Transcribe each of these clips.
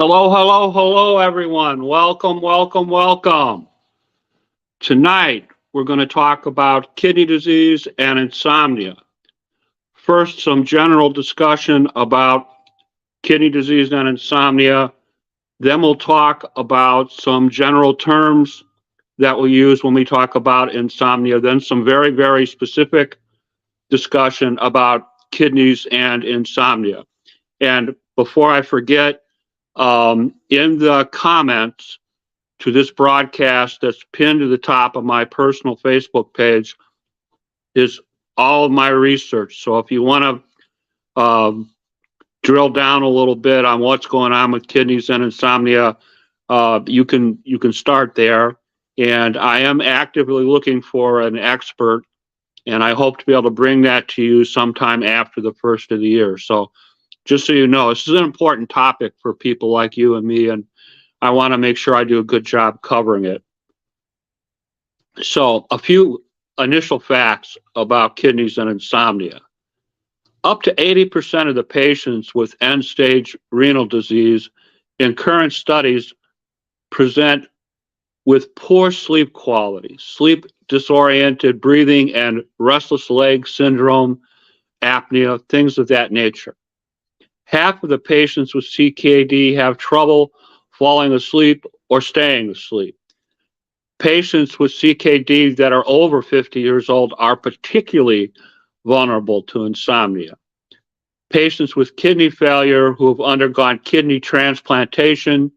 Hello, hello, hello, everyone. Welcome, welcome, welcome. Tonight, we're going to talk about kidney disease and insomnia. First, some general discussion about kidney disease and insomnia. Then we'll talk about some general terms that we use when we talk about insomnia. Then some very, very specific discussion about kidneys and insomnia. And before I forget, in the comments to this broadcast that's pinned to the top of my personal Facebook page is all of my research. So if you want to drill down a little bit on what's going on with kidneys and insomnia, you can start there. And I am actively looking for an expert, and I hope to be able to bring that to you sometime after the first of the year. So just so you know, this is an important topic for people like you and me, and I want to make sure I do a good job covering it. So a few initial facts about kidneys and insomnia. Up to 80% of the patients with end-stage renal disease in current studies present with poor sleep quality, sleep disoriented breathing, and restless leg syndrome, apnea, things of that nature. Half of the patients with CKD have trouble falling asleep or staying asleep. Patients with CKD that are over 50 years old are particularly vulnerable to insomnia. Patients with kidney failure who have undergone kidney transplantation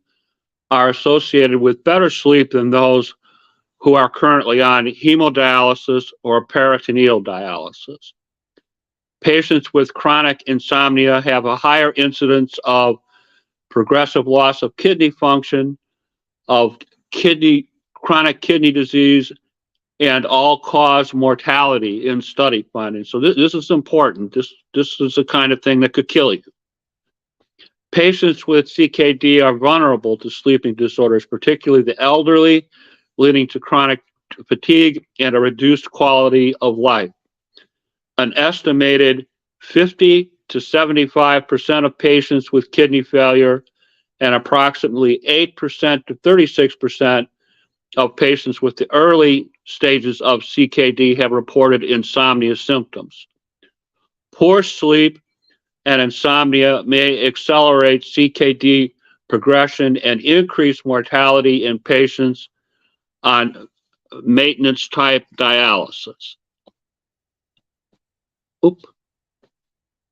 are associated with better sleep than those who are currently on hemodialysis or peritoneal dialysis. Patients with chronic insomnia have a higher incidence of progressive loss of kidney function, of chronic kidney disease, and all-cause mortality in study findings. So this is important. This is the kind of thing that could kill you. Patients with CKD are vulnerable to sleeping disorders, particularly the elderly, leading to chronic fatigue and a reduced quality of life. An estimated 50 to 75% of patients with kidney failure and approximately 8% to 36% of patients with the early stages of CKD have reported insomnia symptoms. Poor sleep and insomnia may accelerate CKD progression and increase mortality in patients on maintenance type dialysis.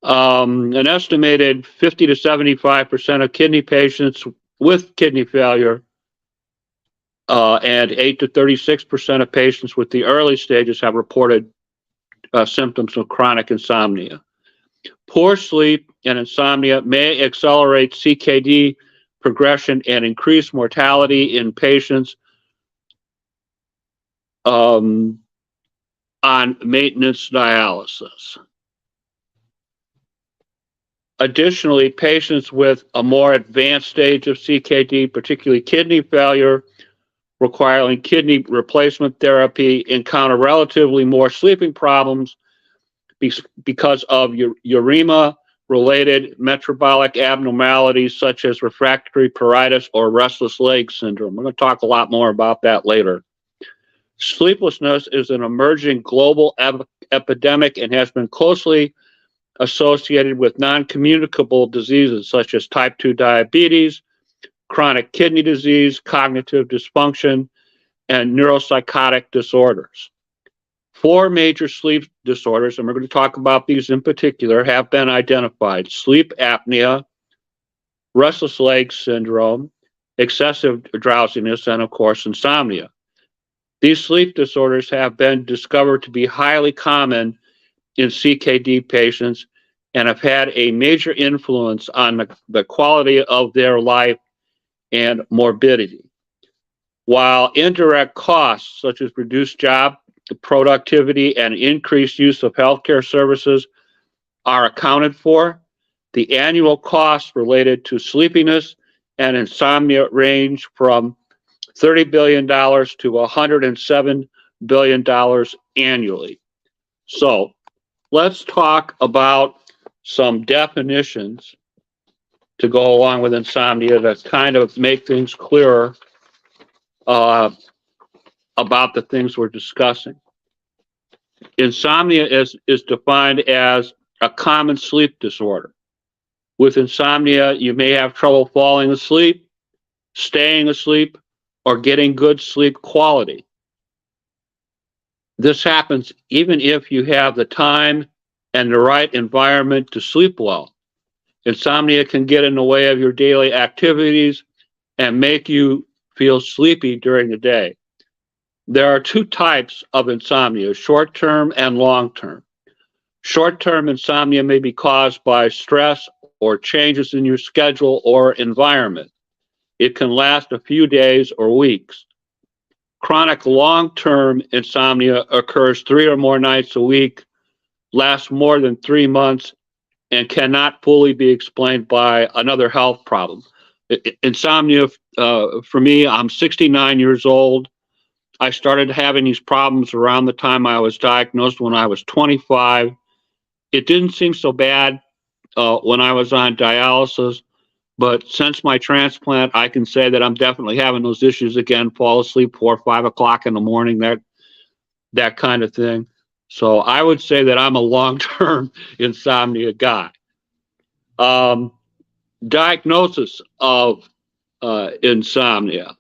An estimated 50 to 75% of kidney patients with kidney failure and 8 to 36% of patients with the early stages have reported symptoms of chronic insomnia. Poor sleep and insomnia may accelerate CKD progression and increase mortality in patients on maintenance dialysis. Additionally, patients with a more advanced stage of CKD, particularly kidney failure, requiring kidney replacement therapy, encounter relatively more sleeping problems because of uremia-related metabolic abnormalities such as refractory pruritus or restless leg syndrome. We're going to talk a lot more about that later. Sleeplessness is an emerging global epidemic and has been closely associated with non-communicable diseases such as type 2 diabetes, chronic kidney disease, cognitive dysfunction, and neuropsychotic disorders. 4 major sleep disorders, and we're going to talk about these in particular, have been identified: sleep apnea, restless leg syndrome, excessive drowsiness, and of course, insomnia. These sleep disorders have been discovered to be highly common in CKD patients and have had a major influence on the quality of their life and morbidity. While indirect costs such as reduced job productivity and increased use of healthcare services are accounted for, the annual costs related to sleepiness and insomnia range from $30 billion to $107 billion annually. So let's talk about some definitions to go along with insomnia to kind of make things clearer about the things we're discussing. Insomnia is defined as a common sleep disorder. With insomnia, you may have trouble falling asleep, staying asleep, or getting good sleep quality. This happens even if you have the time and the right environment to sleep well. Insomnia can get in the way of your daily activities and make you feel sleepy during the day. There are two types of insomnia, short-term and long-term. Short-term insomnia may be caused by stress or changes in your schedule or environment. It can last a few days or weeks. Chronic long-term insomnia occurs 3 or more nights a week, lasts more than 3 months, and cannot fully be explained by another health problem. Insomnia, for me, I'm 69 years old. I started having these problems around the time I was diagnosed when I was 25. It didn't seem so bad when I was on dialysis, but since my transplant, I can say that I'm definitely having those issues again, fall asleep 4 or 5 o'clock in the morning, that kind of thing. So I would say that I'm a long-term insomnia guy. Diagnosis of insomnia.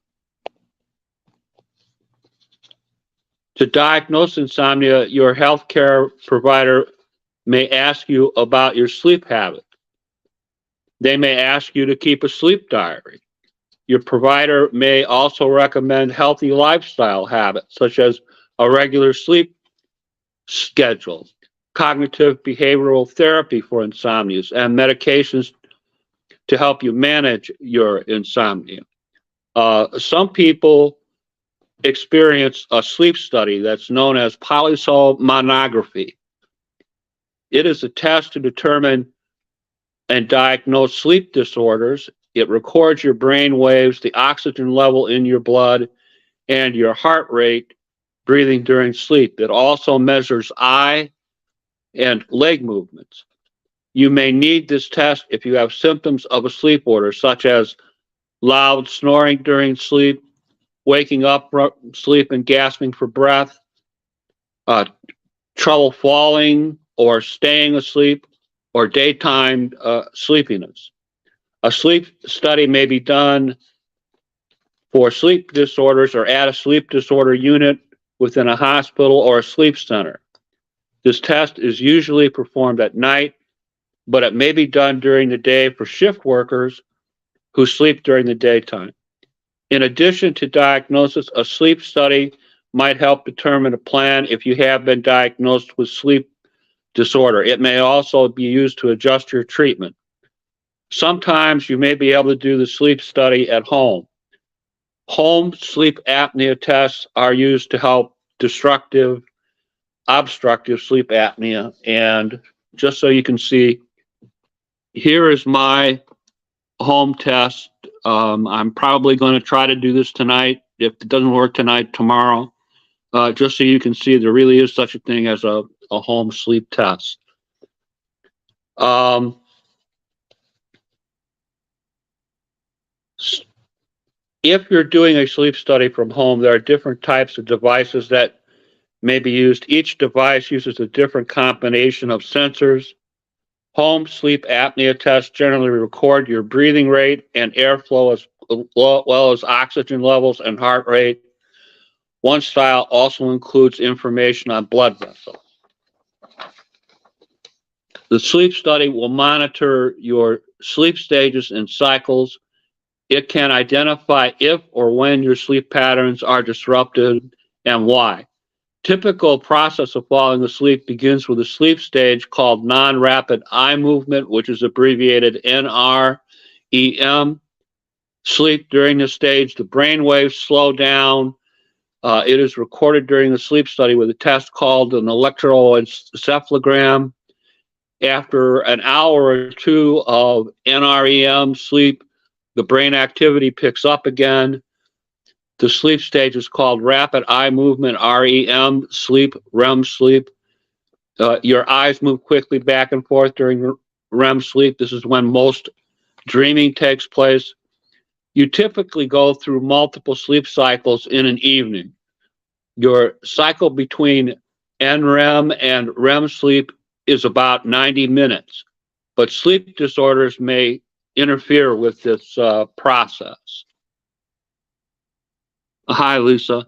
To diagnose insomnia, your healthcare provider may ask you about your sleep habit. They may ask you to keep a sleep diary. Your provider may also recommend healthy lifestyle habits, such as a regular sleep schedule, cognitive behavioral therapy for insomnia, and medications to help you manage your insomnia. Some people experience a sleep study that's known as polysomnography. It is a test to determine and diagnose sleep disorders. It records your brain waves, the oxygen level in your blood, and your heart rate breathing during sleep. It also measures eye and leg movements. You may need this test if you have symptoms of a sleep disorder, such as loud snoring during sleep, waking up from sleep and gasping for breath, trouble falling or staying asleep, or daytime sleepiness. A sleep study may be done for sleep disorders or at a sleep disorder unit within a hospital or a sleep center. This test is usually performed at night, but it may be done during the day for shift workers who sleep during the daytime. In addition to diagnosis, a sleep study might help determine a plan if you have been diagnosed with sleep disorder. It may also be used to adjust your treatment. Sometimes you may be able to do the sleep study at home. Home sleep apnea tests are used to help obstructive sleep apnea. And just so you can see, here is my home test. I'm probably going to try to do this tonight. If it doesn't work tonight, tomorrow, just so you can see there really is such a thing as a home sleep test. If you're doing a sleep study from home, there are different types of devices that may be used. Each device uses a different combination of sensors. Home sleep apnea tests generally record your breathing rate and airflow as well as oxygen levels and heart rate. One style also includes information on blood vessels. The sleep study will monitor your sleep stages and cycles. It can identify if or when your sleep patterns are disrupted and why. Typical process of falling asleep begins with a sleep stage called non-rapid eye movement, which is abbreviated NREM. Sleep during this stage, the brain waves slow down. It is recorded during the sleep study with a test called an electroencephalogram. After an hour or two of NREM sleep, the brain activity picks up again. The sleep stage is called rapid eye movement, REM sleep, REM sleep. Your eyes move quickly back and forth during REM sleep. This is when most Dreaming takes place. You typically go through multiple sleep cycles in an evening. Your cycle between NREM and REM sleep is about 90 minutes, but sleep disorders may interfere with this process. Hi, Lisa.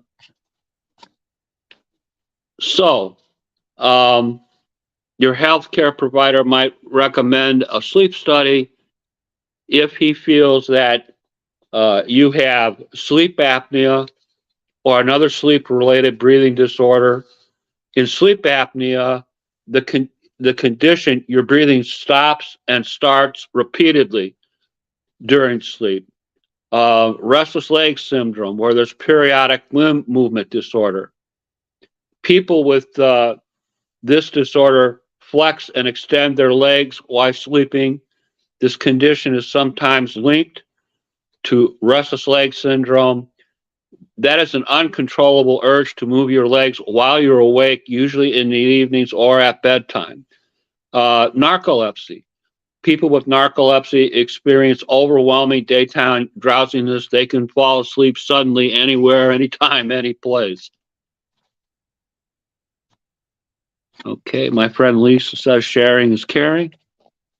So, your healthcare provider might recommend a sleep study if he feels that you have sleep apnea or another sleep-related breathing disorder. In sleep apnea, the condition, your breathing stops and starts repeatedly during sleep. Restless leg syndrome, where there's periodic limb movement disorder. People with this disorder flex and extend their legs while sleeping. This condition is sometimes linked to restless leg syndrome. That is an uncontrollable urge to move your legs while you're awake, usually in the evenings or at bedtime. Narcolepsy. People with narcolepsy experience overwhelming daytime drowsiness. They can fall asleep suddenly anywhere, anytime, any place. Okay, my friend Lisa says sharing is caring.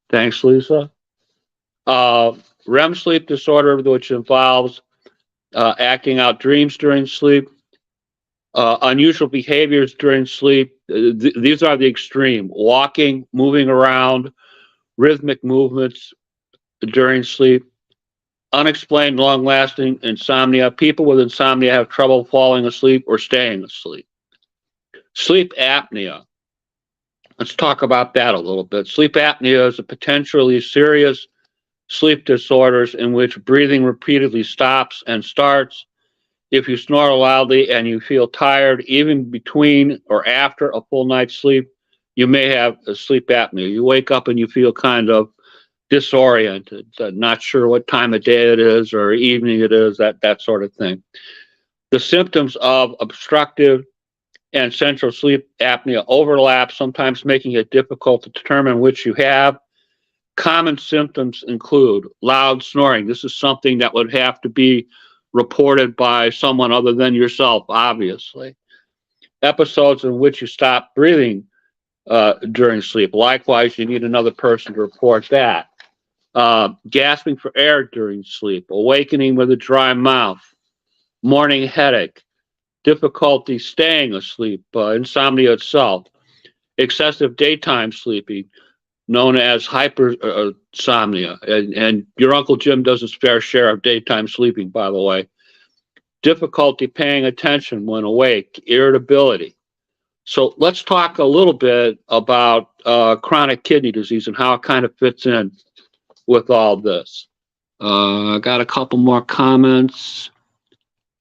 Thanks, Lisa. REM sleep disorder, which involves acting out dreams during sleep. Unusual behaviors during sleep. These are the extreme: walking, moving around, rhythmic movements during sleep. Unexplained long-lasting insomnia. People with insomnia have trouble falling asleep or staying asleep. Sleep apnea. Let's talk about that a little bit. Sleep apnea is a potentially serious sleep disorders in which breathing repeatedly stops and starts. If you snore loudly and you feel tired, even between or after a full night's sleep, you may have a sleep apnea. You wake up and you feel kind of disoriented, not sure what time of day it is or evening it is, that sort of thing. The symptoms of obstructive and central sleep apnea overlap, sometimes making it difficult to determine which you have. Common symptoms include loud snoring. This is something that would have to be reported by someone other than yourself, obviously. Episodes in which you stop breathing during sleep. Likewise, you need another person to report that. Gasping for air during sleep. Awakening with a dry mouth. Morning headache. Difficulty staying asleep. Insomnia itself. Excessive daytime sleeping, known as hypersomnia. And your Uncle Jim does his fair share of daytime sleeping, by the way. Difficulty paying attention when awake, irritability. So let's talk a little bit about chronic kidney disease and how it kind of fits in with all this. I got a couple more comments.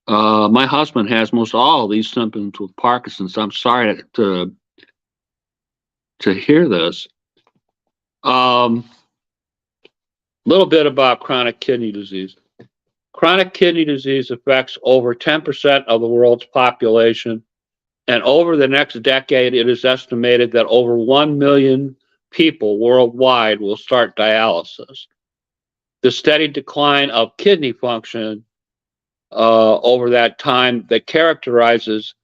My husband has most all of these symptoms with Parkinson's. I'm sorry to hear this. Little bit about chronic kidney disease. Chronic kidney disease affects over 10% of the world's population, and over the next decade, it is estimated that over 1 million people worldwide will start dialysis. The steady decline of kidney function over that time that characterizes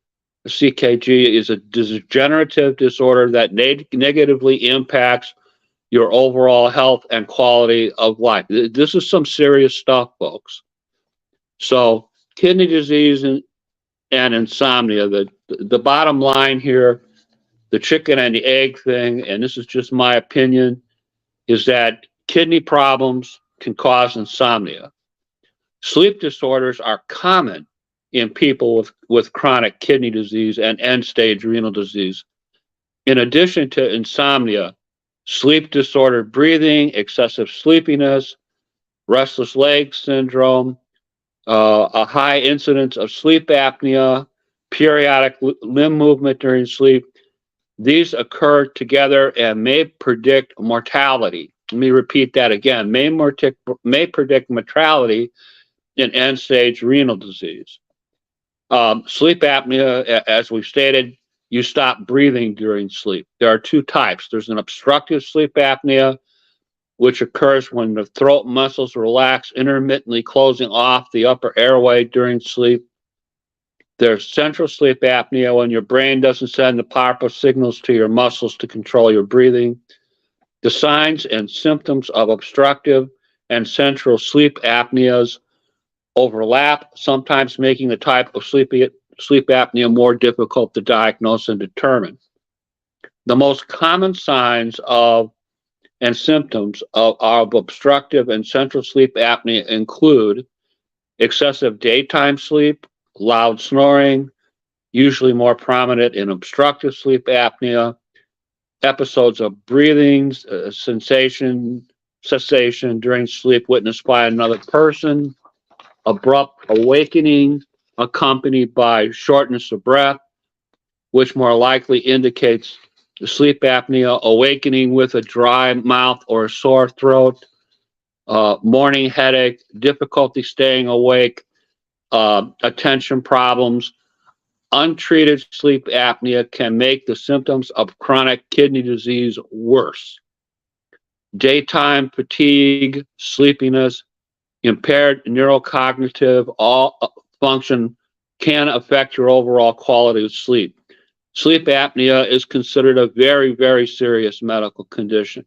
CKD is a degenerative disorder that negatively impacts your overall health and quality of life. This is some serious stuff, folks. So kidney disease and insomnia, the bottom line here, the chicken and the egg thing, and this is just my opinion, is that kidney problems can cause insomnia. Sleep disorders are common in people with chronic kidney disease and end-stage renal disease. In addition to insomnia, sleep disordered breathing, excessive sleepiness, restless leg syndrome, a high incidence of sleep apnea, periodic limb movement during sleep. These occur together and may predict mortality. Let me repeat that again. May predict mortality in end-stage renal disease. Sleep apnea, as we've stated, you stop breathing during sleep. There are two types. There's an obstructive sleep apnea, which occurs when the throat muscles relax, intermittently closing off the upper airway during sleep. There's central sleep apnea, when your brain doesn't send the proper signals to your muscles to control your breathing. The signs and symptoms of obstructive and central sleep apneas overlap, sometimes making the type of sleep apnea more difficult to diagnose and determine. The most common signs of and symptoms of obstructive and central sleep apnea include excessive daytime sleep, loud snoring, usually more prominent in obstructive sleep apnea, episodes of breathing cessation during sleep witnessed by another person, abrupt awakening accompanied by shortness of breath, which more likely indicates the sleep apnea, awakening with a dry mouth or a sore throat, morning headache, difficulty staying awake, attention problems. Untreated sleep apnea can make the symptoms of chronic kidney disease worse. Daytime fatigue, sleepiness, impaired neurocognitive function can affect your overall quality of sleep. Sleep apnea is considered a very, very serious medical condition.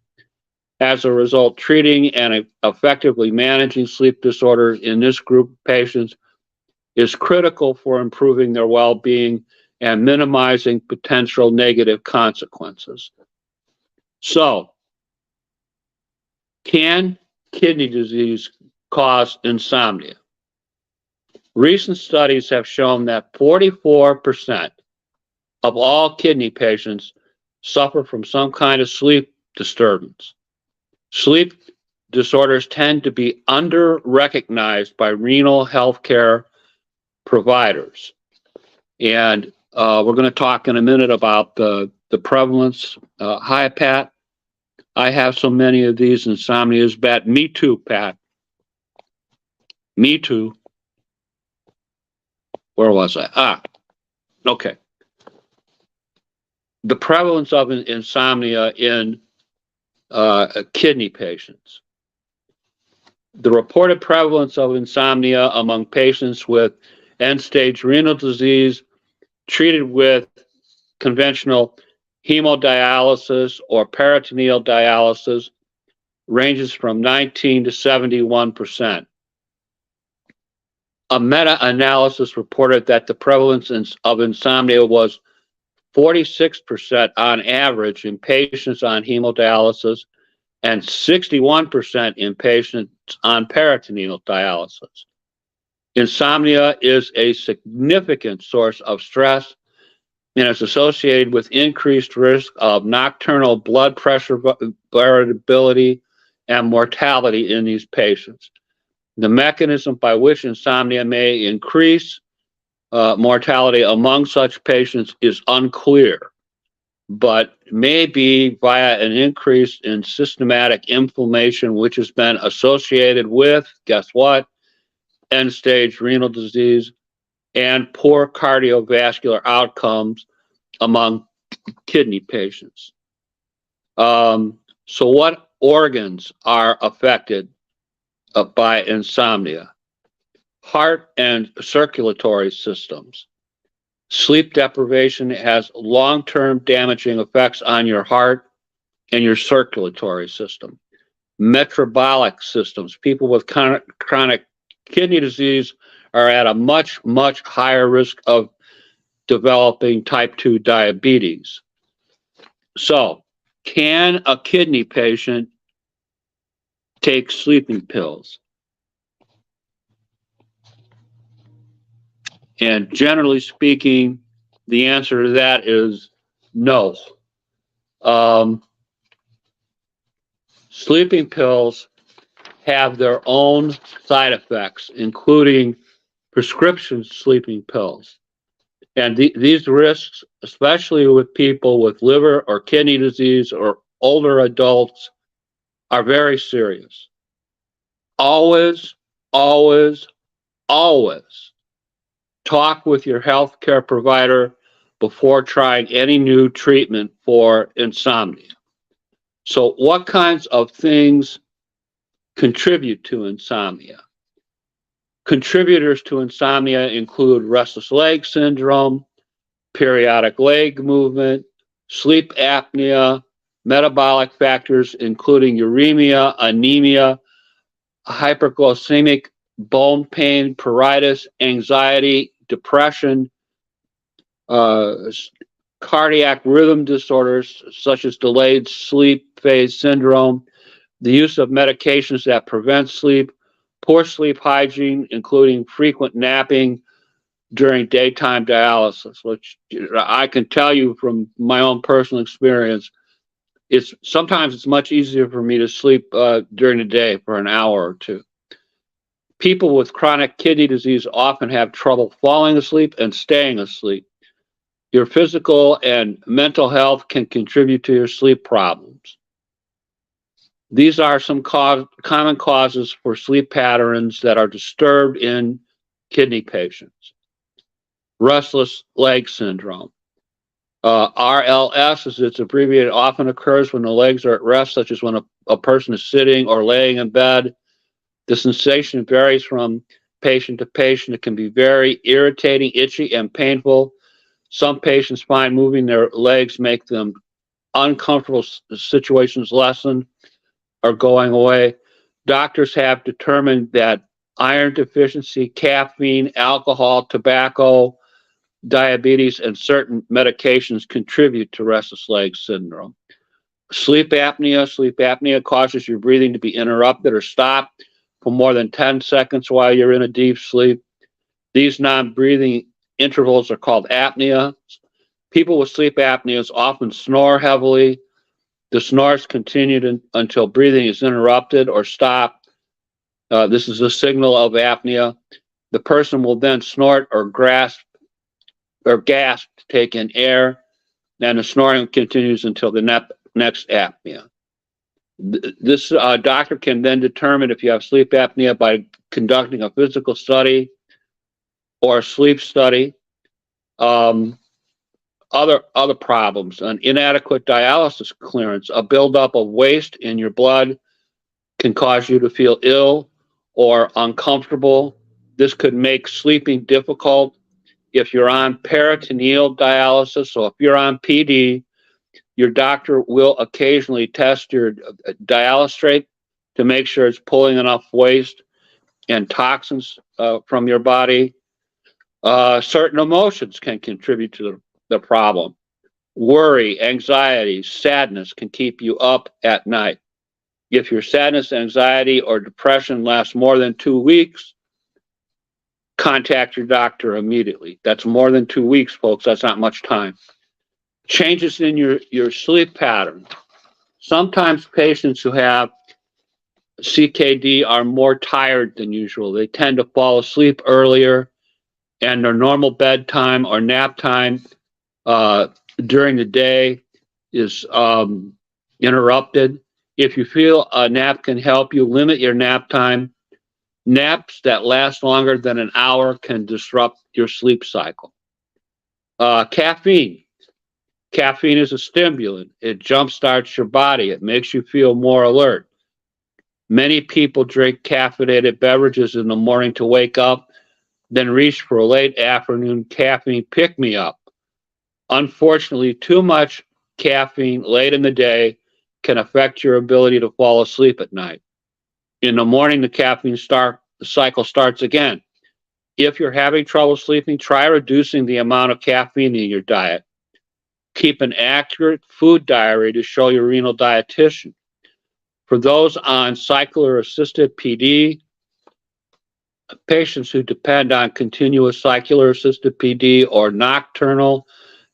As a result, treating and effectively managing sleep disorders in this group of patients is critical for improving their well-being and minimizing potential negative consequences. So, can kidney disease cause insomnia? Recent studies have shown that 44% of all kidney patients suffer from some kind of sleep disturbance. Sleep disorders tend to be under-recognized by renal healthcare providers. And we're going to talk in a minute about the prevalence. Hi, Pat. I have so many of these insomnias, Pat. Me too, Pat. Me too. Where was I? Okay. The prevalence of insomnia in kidney patients. The reported prevalence of insomnia among patients with end-stage renal disease treated with conventional hemodialysis or peritoneal dialysis ranges from 19 to 71%. A meta-analysis reported that the prevalence of insomnia was 46% on average in patients on hemodialysis and 61% in patients on peritoneal dialysis. Insomnia is a significant source of stress and is associated with increased risk of nocturnal blood pressure variability and mortality in these patients. The mechanism by which insomnia may increase mortality among such patients is unclear, but may be via an increase in systematic inflammation, which has been associated with, guess what, end-stage renal disease and poor cardiovascular outcomes among kidney patients. So what organs are affected by insomnia? Heart and circulatory systems. Sleep deprivation has long-term damaging effects on your heart and your circulatory system. Metabolic systems. People with chronic kidney disease are at a much, much higher risk of developing type 2 diabetes. So, can a kidney patient take sleeping pills? And generally speaking, the answer to that is no. Sleeping pills have their own side effects, including prescription sleeping pills. And these risks, especially with people with liver or kidney disease or older adults, are very serious. Always, always, always talk with your healthcare provider before trying any new treatment for insomnia. So what kinds of things contribute to insomnia. Contributors to insomnia include restless leg syndrome, periodic leg movement, sleep apnea, metabolic factors including uremia, anemia, hyperglycemic, bone pain, pruritus, anxiety, depression, uh, cardiac rhythm disorders such as delayed sleep phase syndrome, the use of medications that prevent sleep, poor sleep hygiene, including frequent napping during daytime dialysis, which I can tell you from my own personal experience, it's much easier for me to sleep during the day for an hour or two. People with chronic kidney disease often have trouble falling asleep and staying asleep. Your physical and mental health can contribute to your sleep problems. These are some common causes for sleep patterns that are disturbed in kidney patients. Restless leg syndrome. RLS, as it's abbreviated, often occurs when the legs are at rest, such as when a person is sitting or laying in bed. The sensation varies from patient to patient. It can be very irritating, itchy, and painful. Some patients find moving their legs make them uncomfortable situations lessen or going away. Doctors have determined that iron deficiency, caffeine, alcohol, tobacco, diabetes, and certain medications contribute to restless leg syndrome. Sleep apnea. Sleep apnea causes your breathing to be interrupted or stopped for more than 10 seconds while you're in a deep sleep. These non-breathing intervals are called apnea. People with sleep apneas often snore heavily. The snores continue until breathing is interrupted or stopped. This is a signal of apnea. The person will then snort or gasp to take in air, and the snoring continues until the next apnea. This doctor can then determine if you have sleep apnea by conducting a physical study or a sleep study. Other problems, an inadequate dialysis clearance, a buildup of waste in your blood can cause you to feel ill or uncomfortable. This could make sleeping difficult. If you're on peritoneal dialysis, so if you're on PD, your doctor will occasionally test your dialysis rate to make sure it's pulling enough waste and toxins from your body. Certain emotions can contribute to the problem. Worry, anxiety, sadness can keep you up at night. If your sadness, anxiety, or depression lasts more than 2 weeks, contact your doctor immediately. That's more than 2 weeks, folks. That's not much time. Changes in your sleep pattern. Sometimes patients who have CKD are more tired than usual. They tend to fall asleep earlier, and their normal bedtime or nap time during the day is interrupted. If you feel a nap can help you, limit your nap time. Naps that last longer than an hour can disrupt your sleep cycle. Caffeine. Caffeine is a stimulant. It jumpstarts your body. It makes you feel more alert. Many people drink caffeinated beverages in the morning to wake up, then reach for a late afternoon caffeine pick-me-up. Unfortunately, too much caffeine late in the day can affect your ability to fall asleep at night. In the morning, the caffeine cycle starts again. If you're having trouble sleeping, try reducing the amount of caffeine in your diet. Keep an accurate food diary to show your renal dietitian. For those on cycler-assisted PD, patients who depend on continuous cycler-assisted PD or nocturnal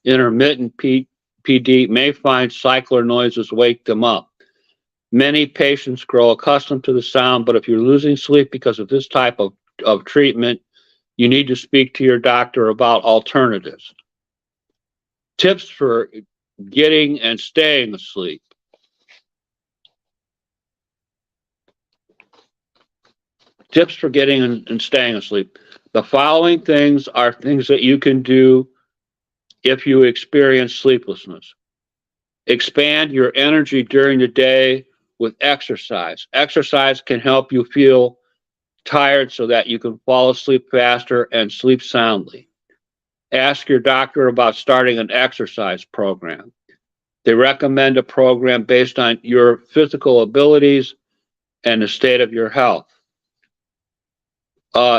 intermittent PD may find cycler noises wake them up. Many patients grow accustomed to the sound, but if you're losing sleep because of this type of treatment, you need to speak to your doctor about alternatives. Tips for getting and staying asleep. Tips for getting and staying asleep. The following things are things that you can do if you experience sleeplessness. Expand your energy during the day with exercise. Exercise can help you feel tired so that you can fall asleep faster and sleep soundly. Ask your doctor about starting an exercise program. They recommend a program based on your physical abilities and the state of your health.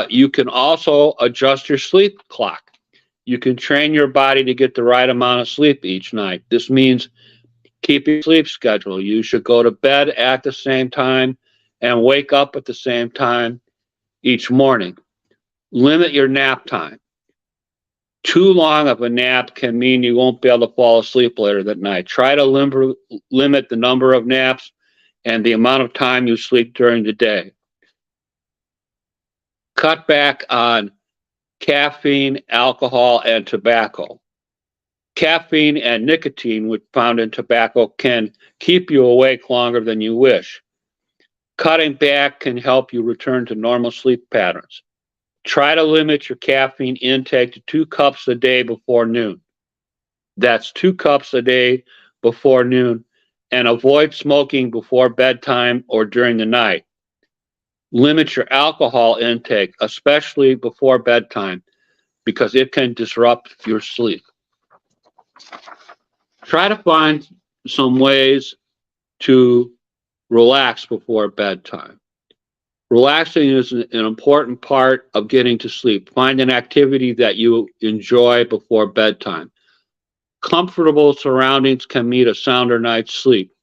You can also adjust your sleep clock. You can train your body to get the right amount of sleep each night. This means keep your sleep schedule. You should go to bed at the same time and wake up at the same time each morning. Limit your nap time. Too long of a nap can mean you won't be able to fall asleep later that night. Try to limit the number of naps and the amount of time you sleep during the day. Cut back on caffeine, alcohol, and tobacco. Caffeine and nicotine, which found in tobacco, can keep you awake longer than you wish. Cutting back can help you return to normal sleep patterns. Try to limit your caffeine intake to 2 cups a day before noon. That's 2 cups a day before noon, and avoid smoking before bedtime or during the night. Limit your alcohol intake, especially before bedtime, because it can disrupt your sleep. Try to find some ways to relax before bedtime. Relaxing is an important part of getting to sleep. Find an activity that you enjoy before bedtime. Comfortable surroundings can mean a sounder night's sleep.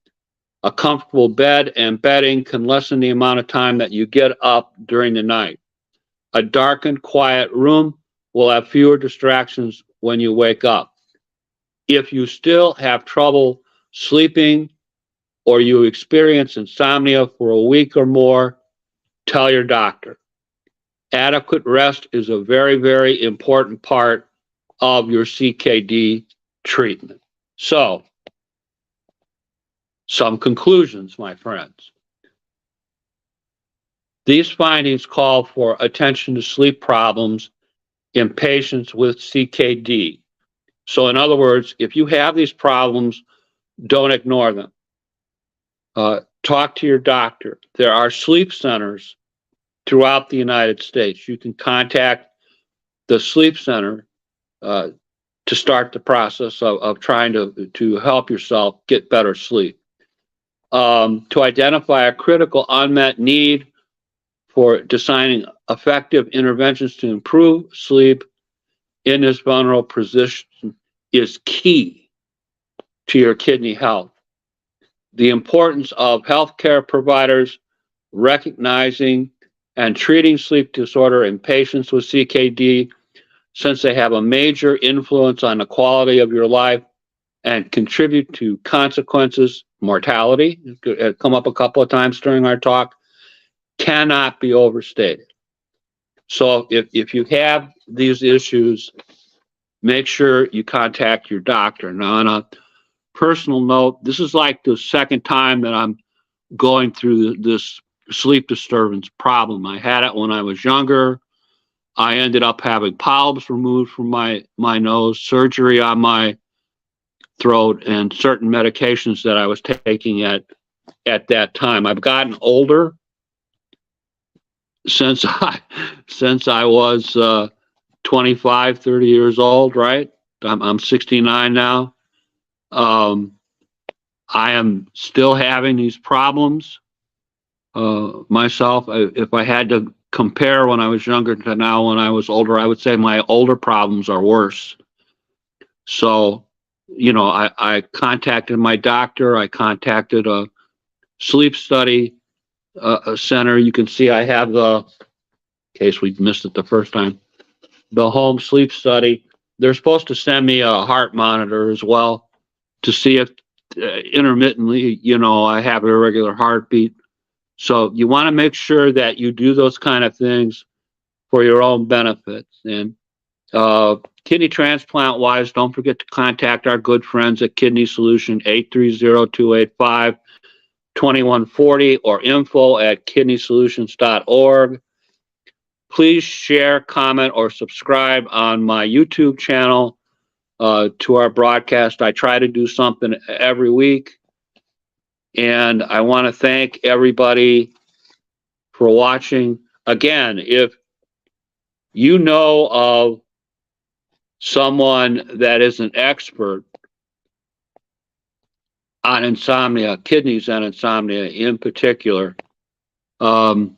A comfortable bed and bedding can lessen the amount of time that you get up during the night. A darkened, quiet room will have fewer distractions when you wake up. If you still have trouble sleeping or you experience insomnia for a week or more, tell your doctor. Adequate rest is a very, very important part of your CKD treatment. So, some conclusions, my friends. These findings call for attention to sleep problems in patients with CKD. So, in other words, if you have these problems, don't ignore them. Talk to your doctor. There are sleep centers throughout the United States. You can contact the sleep center to start the process of trying to help yourself get better sleep. To identify a critical unmet need for designing effective interventions to improve sleep in this vulnerable position is key to your kidney health. The importance of healthcare providers recognizing and treating sleep disorder in patients with CKD, since they have a major influence on the quality of your life and contribute to consequences, mortality, it come up a couple of times during our talk, cannot be overstated. So if you have these issues, make sure you contact your doctor. Now, on a personal note, this is like the second time that I'm going through this sleep disturbance problem. I had it when I was younger. I ended up having polyps removed from my nose, surgery on my throat, and certain medications that I was taking at that time. I've gotten older since I was 25, 30 years old, right? I'm 69 now. I am still having these problems myself. If I had to compare when I was younger to now when I was older, I would say my older problems are worse. So, I contacted my doctor. I contacted a sleep study center. You can see I have in case we missed it the first time, the home sleep study. They're supposed to send me a heart monitor as well to see if intermittently, I have an irregular heartbeat. So you want to make sure that you do those kind of things for your own benefits. And kidney transplant wise, don't forget to contact our good friends at Kidney Solution, 830-285-2140 or info@kidneysolutions.org. Please share, comment, or subscribe on my YouTube channel to our broadcast. I try to do something every week. And I want to thank everybody for watching. Again, if you know of someone that is an expert on insomnia, kidneys and insomnia in particular, um,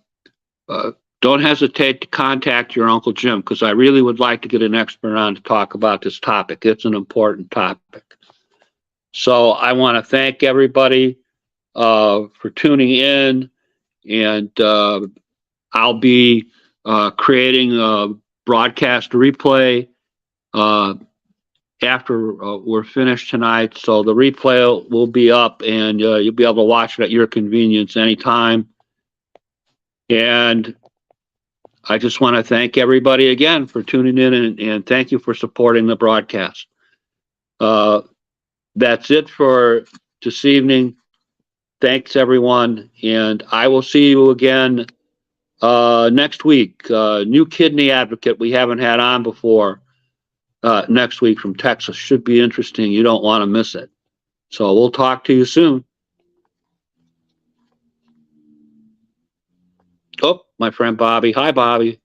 don't hesitate to contact your Uncle Jim, because I really would like to get an expert on to talk about this topic. It's an important topic. So I want to thank everybody for tuning in, and I'll be creating a broadcast replay after we're finished tonight. So the replay will be up, and you'll be able to watch it at your convenience anytime. And I just want to thank everybody again for tuning in, and thank you for supporting the broadcast. That's it for this evening. Thanks, everyone, and I will see you again next week. New kidney advocate we haven't had on before next week from Texas. Should be interesting. You don't want to miss it. So we'll talk to you soon. Oh, my friend Bobby. Hi, Bobby.